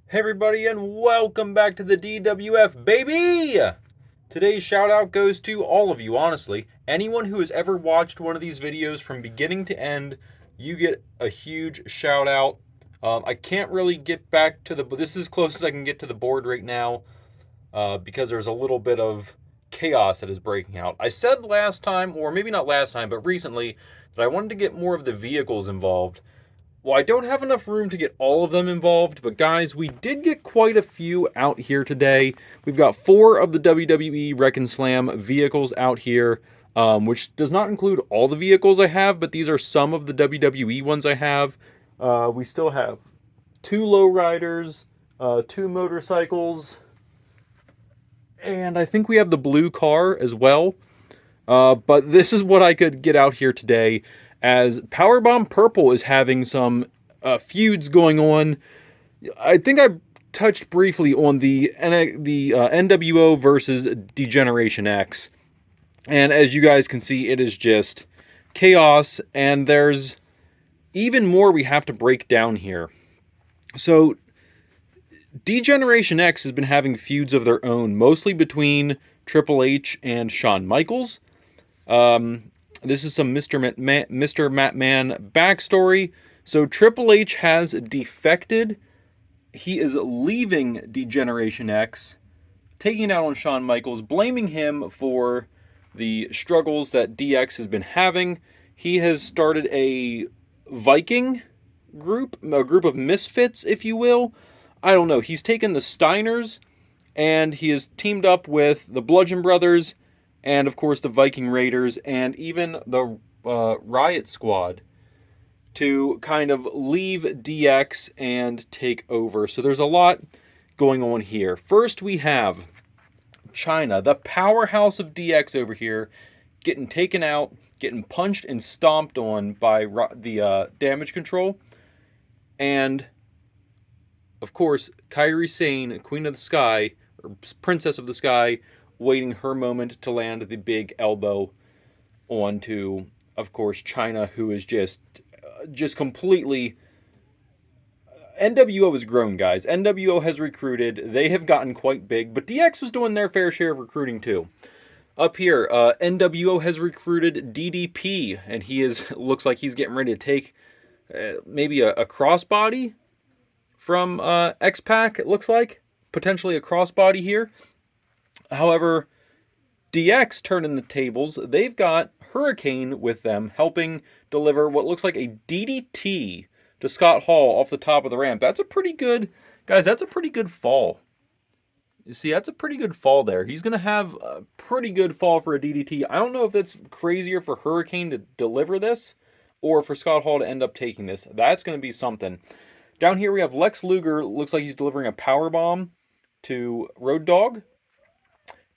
Hey everybody, and welcome back to the DWF, baby! Today's shout out goes to all of you, honestly. Anyone who has ever watched one of these videos from beginning to end, you get a huge shout out. I can't really get back to this is as close as I can get to the board right now, because there's a little bit of chaos that is breaking out. I said last time, or maybe not last time, but recently, that I wanted to get more of the vehicles involved. Well, I don't have enough room to get all of them involved, but guys, we did get quite a few out here today. We've got 4 of the WWE Wreck Slam vehicles out here, which does not include all the vehicles I have, but these are some of the WWE ones I have. We still have 2 lowriders, 2 motorcycles, and I think we have the blue car as well. But this is what I could get out here today, as Powerbomb Purple is having some feuds going on. I think I touched briefly on the NWO versus Degeneration X, and as you guys can see, it is just chaos, and there's even more we have to break down here. So Degeneration X has been having feuds of their own, mostly between Triple H and Shawn Michaels. This is some Mr. Matman backstory. So Triple H has defected. He is leaving Degeneration X, taking it out on Shawn Michaels, blaming him for the struggles that DX has been having. He has started a Viking group, a group of misfits, if you will. I don't know. He's taken the Steiners, and he has teamed up with the Bludgeon Brothers, and of course the Viking Raiders, and even the Riot Squad, to kind of leave DX and take over. So there's a lot going on here. First, we have China, the powerhouse of DX over here, getting taken out, getting punched and stomped on by the Damage Control. And, of course, Kairi Sane, Queen of the Sky, or Princess of the Sky, waiting her moment to land the big elbow onto, of course, China, who is just completely. NWO has grown, guys. NWO has recruited. They have gotten quite big, but DX was doing their fair share of recruiting too. Up here, NWO has recruited DDP, and he looks like he's getting ready to take maybe a crossbody from X-Pac, it looks like. Potentially a crossbody here. However, DX turning the tables. They've got Hurricane with them, helping deliver what looks like a DDT to Scott Hall off the top of the ramp. That's a pretty good, guys, that's a pretty good fall. You see, that's a pretty good fall there. He's going to have a pretty good fall for a DDT. I don't know if that's crazier for Hurricane to deliver this or for Scott Hall to end up taking this. That's going to be something. Down here we have Lex Luger. Looks like he's delivering a power bomb to Road Dogg.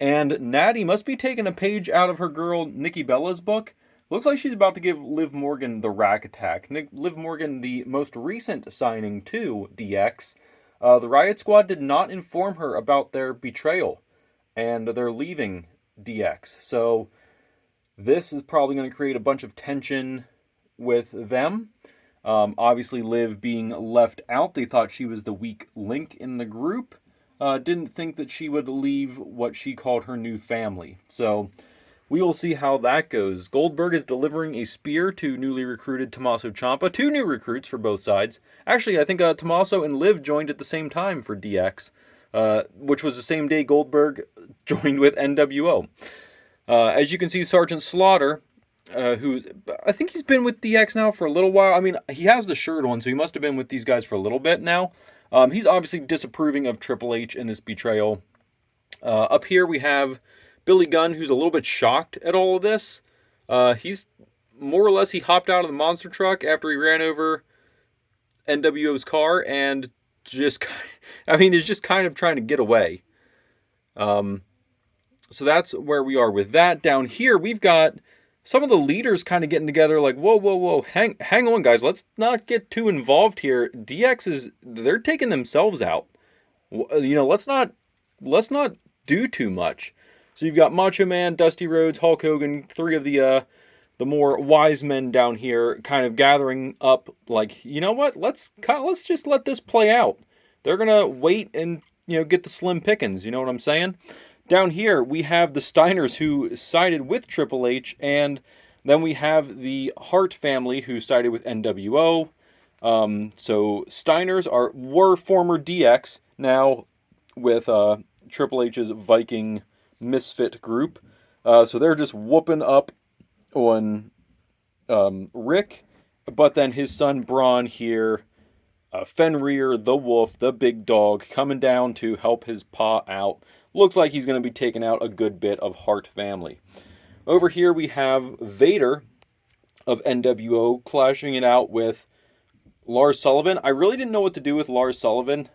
And Natty must be taking a page out of her girl Nikki Bella's book. Looks like she's about to give Liv Morgan the rack attack. Liv Morgan, the most recent signing to DX. The Riot Squad did not inform her about their betrayal, and they're leaving DX. So this is probably going to create a bunch of tension with them. Obviously, Liv being left out, they thought she was the weak link in the group. Didn't think that she would leave what she called her new family. So we will see how that goes. Goldberg is delivering a spear to newly recruited Tommaso Ciampa. 2 new recruits for both sides. Actually, I think Tommaso and Liv joined at the same time for DX, which was the same day Goldberg joined with NWO. As you can see, Sergeant Slaughter, who I think he's been with DX now for a little while. I mean, he has the shirt on, so he must have been with these guys for a little bit now. He's obviously disapproving of Triple H in this betrayal. Up here we have Billy Gunn, who's a little bit shocked at all of this. He's more or less, he hopped out of the monster truck after he ran over NWO's car and just, is just kind of trying to get away. So that's where we are with that. Down here, we've got some of the leaders kind of getting together like, whoa, hang on, guys. Let's not get too involved here. They're taking themselves out. Let's not do too much. So you've got Macho Man, Dusty Rhodes, Hulk Hogan, 3 of the more wise men down here kind of gathering up like, you know what? Let's just let this play out. they're going to wait and, get the slim pickings. You know what I'm saying? Down here, we have the Steiners who sided with Triple H, and then we have the Hart family who sided with NWO. So Steiners were former DX, now with Triple H's Viking Misfit group. So they're just whooping up on Rick, but then his son Braun here, Fenrir, the Wolf, the big dog, coming down to help his pa out. Looks like he's going to be taking out a good bit of Hart family. Over here we have Vader of NWO clashing it out with Lars Sullivan. I really didn't know what to do with Lars Sullivan.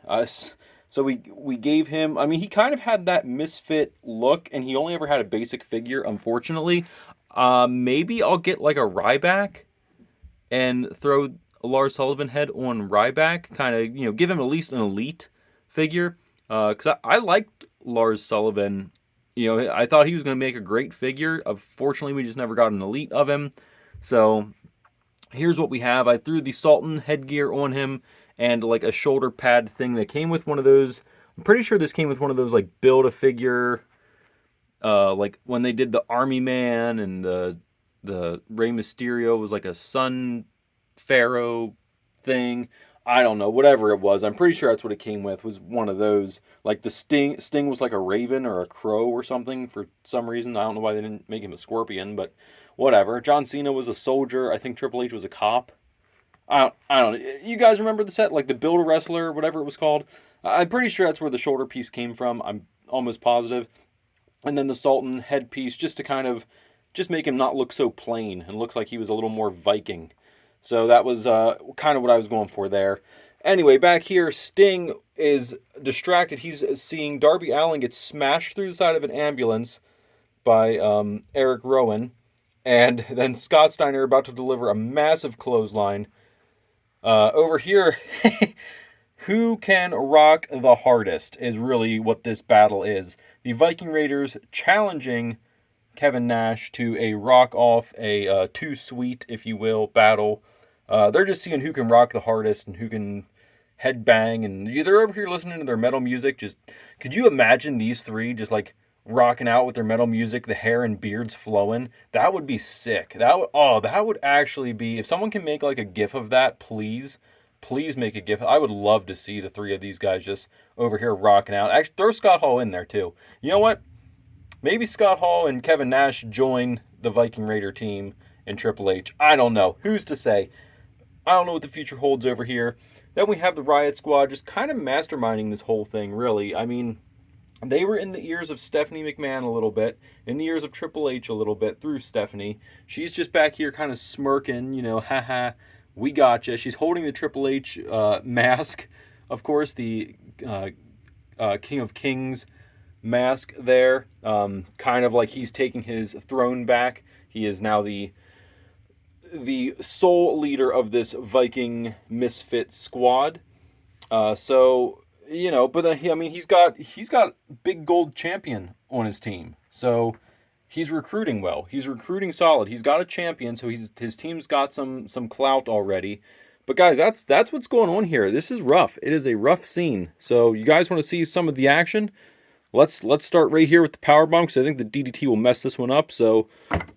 So we gave him, I mean, he kind of had that misfit look, and he only ever had a basic figure, unfortunately. Maybe I'll get like a Ryback and throw a Lars Sullivan head on Ryback. Kind of, give him at least an elite figure. Because I liked Lars Sullivan. I thought he was going to make a great figure. Unfortunately, we just never got an elite of him. So here's what we have. I threw the Sultan headgear on him and like a shoulder pad thing that came with one of those. I'm pretty sure this came with one of those like build-a-figure, like when they did the Army Man and the Rey Mysterio was like a Sun Pharaoh thing. I don't know, whatever it was. I'm pretty sure that's what it came with, was one of those. Like the Sting was like a raven or a crow or something for some reason. I don't know why they didn't make him a scorpion, but whatever. John Cena was a soldier. I think Triple H was a cop. I don't know. You guys remember the set? Like the Build-A-Wrestler, whatever it was called? I'm pretty sure that's where the shoulder piece came from. I'm almost positive. And then the Sultan headpiece, just to kind of just make him not look so plain and look like he was a little more Viking. So that was kind of what I was going for there. Anyway, back here, Sting is distracted. He's seeing Darby Allin get smashed through the side of an ambulance by Eric Rowan. And then Scott Steiner about to deliver a massive clothesline. Over here, who can rock the hardest is really what this battle is. The Viking Raiders challenging Kevin Nash to a rock-off, a too sweet, if you will, battle. They're just seeing who can rock the hardest and who can headbang. And they're over here listening to their metal music. Just, could you imagine these three just like rocking out with their metal music, the hair and beards flowing? That would be sick. That would actually be, if someone can make like a gif of that, please make a gif. I would love to see the three of these guys just over here rocking out. Actually, throw Scott Hall in there too. You know what? Maybe Scott Hall and Kevin Nash join the Viking Raider team and Triple H. I don't know. Who's to say? I don't know what the future holds over here. Then we have the Riot Squad just kind of masterminding this whole thing, really. I mean, they were in the ears of Stephanie McMahon a little bit, in the ears of Triple H a little bit through Stephanie. She's just back here kind of smirking, haha, we gotcha. She's holding the Triple H mask, of course, the King of Kings mask there. Kind of like he's taking his throne back. He is now the sole leader of this Viking misfit squad. But then he's got big gold champion on his team. So he's recruiting well. He's recruiting solid. He's got a champion, so his team's got some clout already. But guys, that's what's going on here. This is rough. It is a rough scene. So you guys want to see some of the action? Let's start right here with the powerbomb, because I think the DDT will mess this one up. So,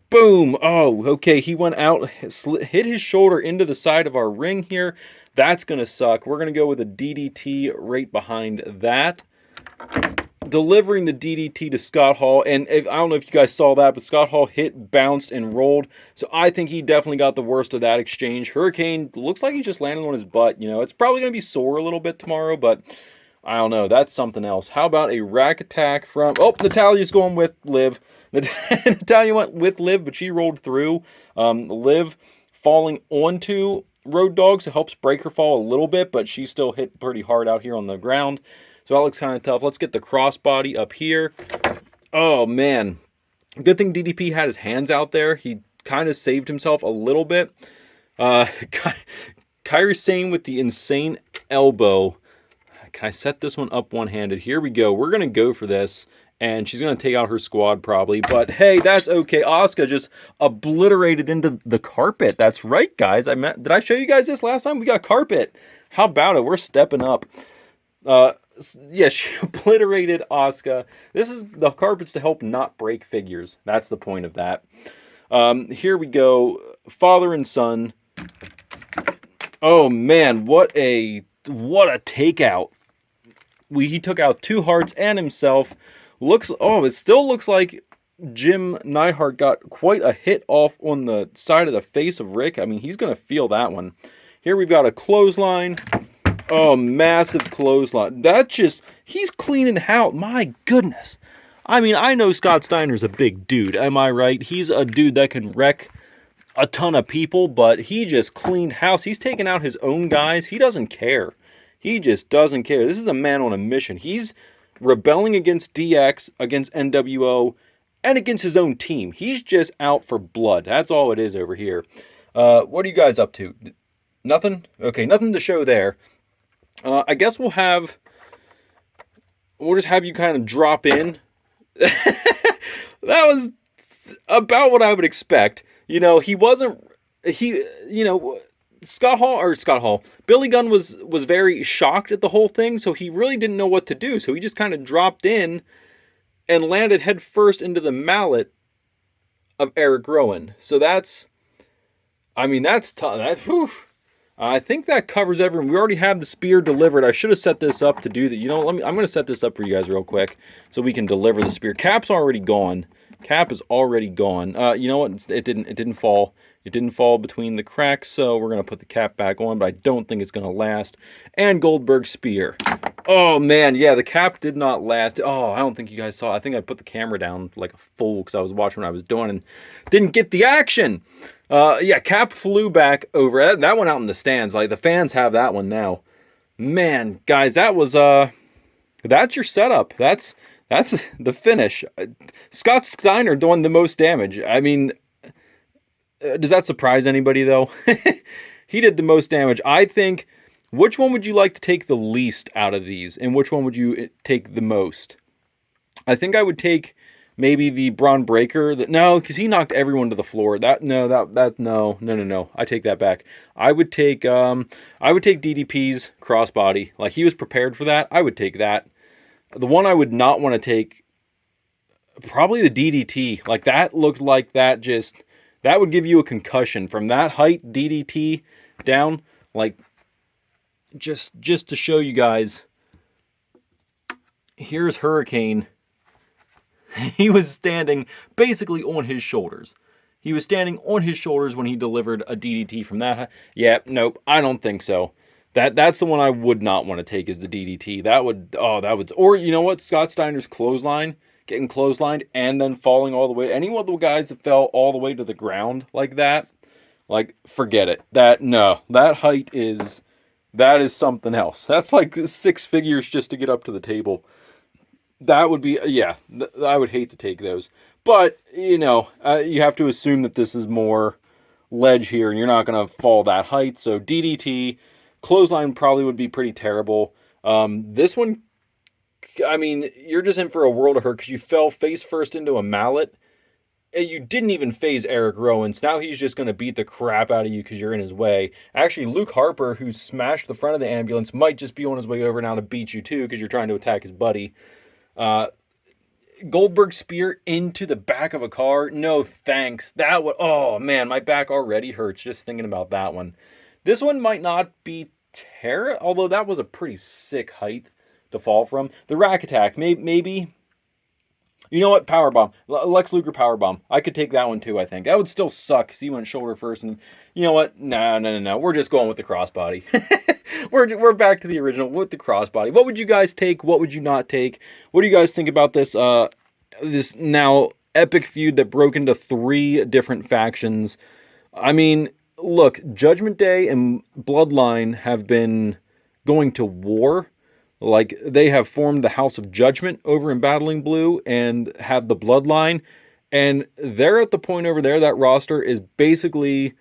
boom! Oh, okay, he went out, hit his shoulder into the side of our ring here. That's going to suck. We're going to go with a DDT right behind that. Delivering the DDT to Scott Hall. And I don't know if you guys saw that, but Scott Hall hit, bounced, and rolled. So I think he definitely got the worst of that exchange. Hurricane looks like he's just landing on his butt. It's probably going to be sore a little bit tomorrow, but I don't know. That's something else. How about a rack attack from... Oh, Natalia's going with Liv. Natalia went with Liv, but she rolled through. Liv falling onto Road Dogg, so helps break her fall a little bit, but she still hit pretty hard out here on the ground. So that looks kind of tough. Let's get the crossbody up here. Oh, man. Good thing DDP had his hands out there. He kind of saved himself a little bit. Kairi Sane with the insane elbow. Can I set this one up one-handed? Here we go. We're going to go for this. And she's going to take out her squad probably. But hey, that's okay. Asuka just obliterated into the carpet. That's right, guys. Did I show you guys this last time? We got carpet. How about it? We're stepping up. Yeah, she obliterated Asuka. This is the carpets to help not break figures. That's the point of that. Here we go. Father and son. Oh man, what a takeout. He took out 2 hearts and himself. It still looks like Jim Neidhart got quite a hit off on the side of the face of Rick. I mean, he's going to feel that one. Here we've got a clothesline. Oh, massive clothesline. He's cleaning out. My goodness. I mean, I know Scott Steiner's a big dude. Am I right? He's a dude that can wreck a ton of people, but he just cleaned house. He's taking out his own guys. He doesn't care. He just doesn't care. This is a man on a mission. He's rebelling against DX, against NWO, and against his own team. He's just out for blood. That's all it is over here. What are you guys up to? Nothing? Okay, nothing to show there. I guess we'll just have you kind of drop in. That was about what I would expect. You know, Scott Hall, Billy Gunn was very shocked at the whole thing, so he really didn't know what to do. So he just kind of dropped in and landed head first into the mallet of Eric Rowan. So that's tough. I think that covers everyone. We already have the spear delivered. I should have set this up to do that. I'm going to set this up for you guys real quick so we can deliver the spear. Cap's already gone. Cap is already gone. You know what? It didn't fall. It didn't fall between the cracks, so we're going to put the cap back on, but I don't think it's going to last. And Goldberg's spear. Oh, man. Yeah, the cap did not last. Oh, I don't think you guys saw. I think I put the camera down like a fool because I was watching what I was doing and didn't get the action. Yeah, Cap flew back over. That went out in the stands. Like, the fans have that one now. Man, guys, that's your setup. That's the finish. Scott Steiner doing the most damage. I mean, does that surprise anybody, though? He did the most damage. I think, which one would you like to take the least out of these? And which one would you take the most? I think I would take maybe the Braun Breaker. No, because he knocked everyone to the floor. No. I take that back. I would take DDP's crossbody. Like, he was prepared for that. I would take that. The one I would not want to take, probably the DDT. Like, that looked like that would give you a concussion. From that height, DDT down, like, just to show you guys, here's Hurricane. He was standing basically on his shoulders. He was standing on his shoulders when he delivered a DDT from that height. Yeah, nope, I don't think so. That's the one I would not want to take, is the DDT. Or you know what? Scott Steiner's clothesline, getting clotheslined and then falling all the way. Any one of the guys that fell all the way to the ground like that, like, forget it. That height is something else. That's like 6 figures just to get up to the table. That would be, yeah, I would hate to take those. But, you have to assume that this is more ledge here, and you're not going to fall that height. So DDT, clothesline probably would be pretty terrible. This one, I mean, you're just in for a world of hurt because you fell face first into a mallet, and you didn't even phase Eric Rowan. So now he's just going to beat the crap out of you because you're in his way. Actually, Luke Harper, who smashed the front of the ambulance, might just be on his way over now to beat you too because you're trying to attack his buddy. Goldberg spear into the back of a car. No thanks. Oh man, my back already hurts just thinking about that one. This one might not be terrible, although that was a pretty sick height to fall from. The rack attack, maybe. You know what? Powerbomb. Lex Luger powerbomb. I could take that one too, I think. That would still suck because he went shoulder first. And you know what? No. We're just going with the crossbody. We're back to the original with the crossbody. What would you guys take? What would you not take? What do you guys think about this this now epic feud that broke into 3 different factions? I mean, look, Judgment Day and Bloodline have been going to war. Like, they have formed the House of Judgment over in Battling Blue and have the Bloodline. And they're at the point over there, that roster is basically,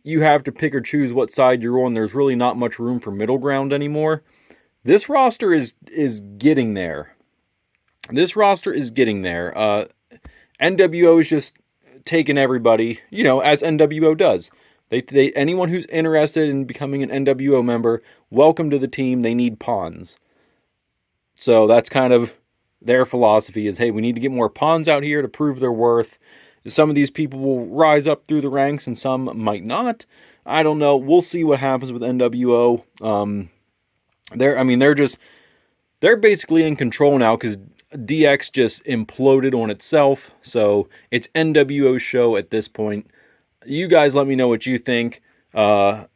you have to pick or choose what side you're on. There's really not much room for middle ground anymore. This roster is getting there. NWO is just taking everybody, as NWO does. Anyone who's interested in becoming an NWO member, welcome to the team. They need pawns. So that's kind of their philosophy is, hey, we need to get more pawns out here to prove their worth. Some of these people will rise up through the ranks and some might not. I don't know. We'll see what happens with NWO. They're basically in control now because DX just imploded on itself. So it's NWO's show at this point. You guys let me know what you think. I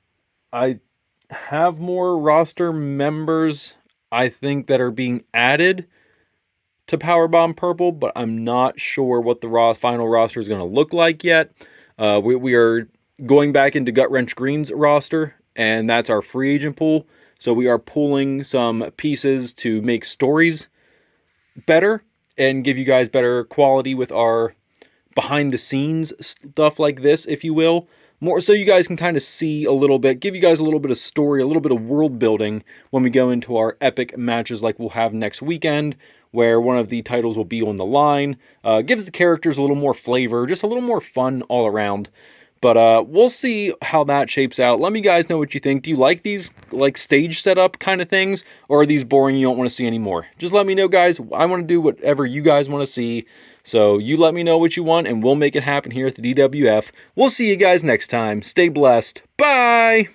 have more roster members, I think, that are being added to Powerbomb Purple, but I'm not sure what the final roster is going to look like yet. We are going back into Gut Wrench Green's roster, and that's our free agent pool. So we are pulling some pieces to make stories better and give you guys better quality with our behind the scenes stuff like this, if you will. More so you guys can kind of see a little bit, give you guys a little bit of story, a little bit of world building when we go into our epic matches like we'll have next weekend, where one of the titles will be on the line. Gives the characters a little more flavor, just a little more fun all around. But we'll see how that shapes out. Let me guys know what you think. Do you like these like stage setup kind of things, or are these boring, you don't want to see anymore? Just let me know, guys. I want to do whatever you guys want to see. So you let me know what you want, and we'll make it happen here at the DWF. We'll see you guys next time. Stay blessed. Bye!